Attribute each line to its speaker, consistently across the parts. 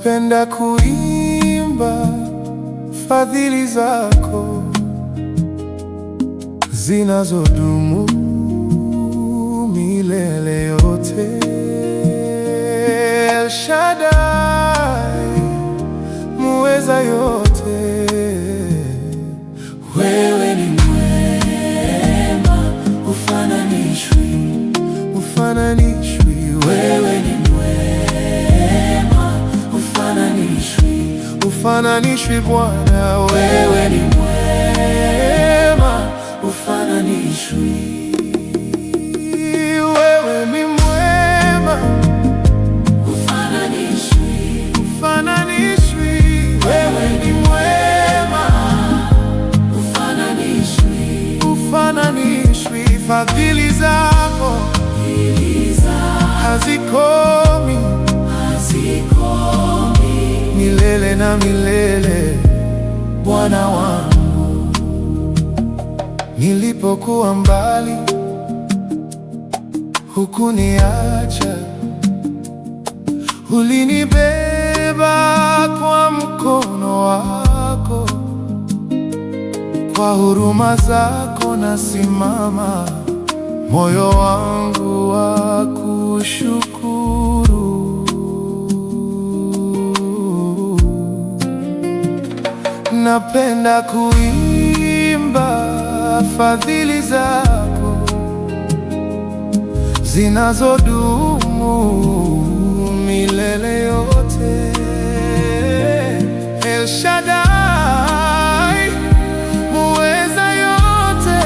Speaker 1: Napenda kuimba fadhili zako zinazodumu milele yote. El Shaddai, muweza yote, wewe ni mwema, ufananishwi. Wewe ni mwema, ufananishwi Bwana. Wewe ni mwema, ufananishwi. Wewe ni mwema, ufananishwi. Wewe ni mwema, ufananishwi. Fadhili zako hazikomi milele na milele, Bwana wangu. Nilipokuwa mbali hukuniacha, ulinibeba kwa mkono wako. Kwa huruma zako nasimama, moyo wangu wa kushukuru. Napenda kuimba fadhili zako zinazodumu milele yote. El Shaddai, muweza yote,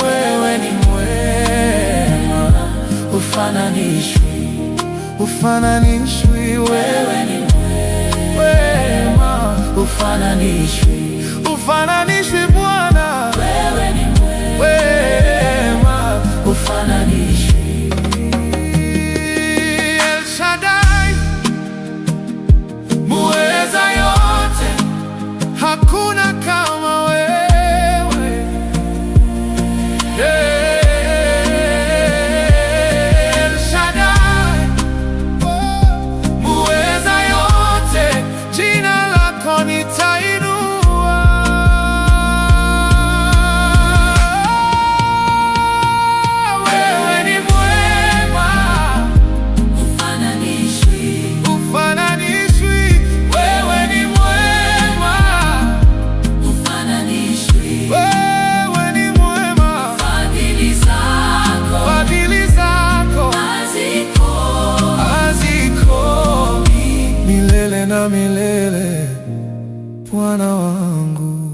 Speaker 1: wewe ni mwema, ufananishwi. Wewe ni mwema, ufananishwi Bwana. Wewe ni mwema, ufananishwi. El Shaddai, muweza yote, hakuna kama wewe. El Shaddai, muweza yote, jina lako nitainua. Wewe ni mwema, ufananishwi. Wewe ni mwema, wewe ni mwema. Fadhili zako hazikomi milele na milele, Bwana wangu.